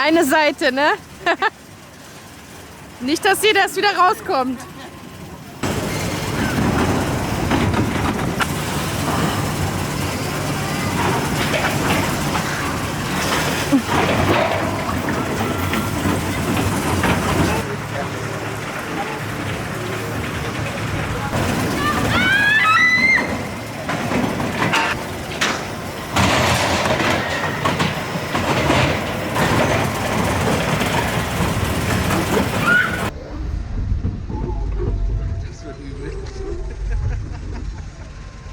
eine Seite, ne? Nicht, dass hier das wieder rauskommt.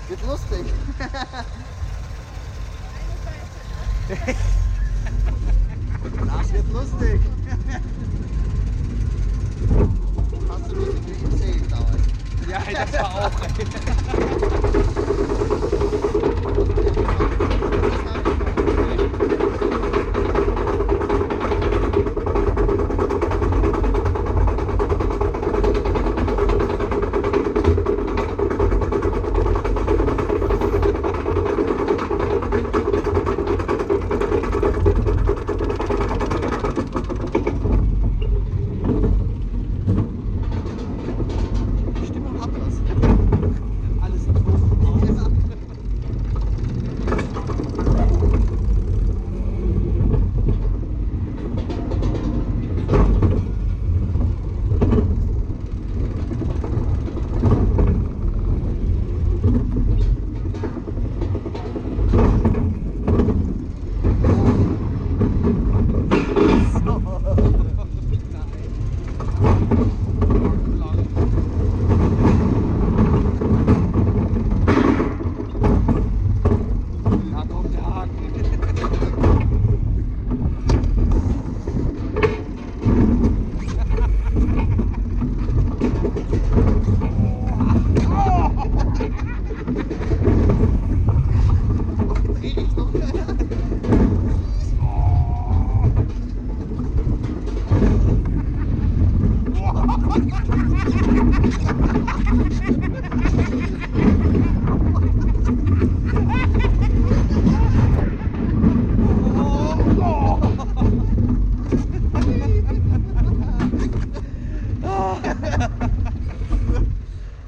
Wird lustig. Das wird lustig. Hast du lustig wie im See damals? Ja, das war auch.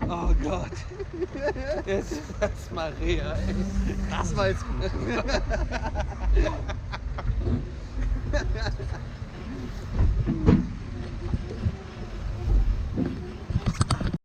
Oh Gott. Jetzt ist das Maria. Das war jetzt gut.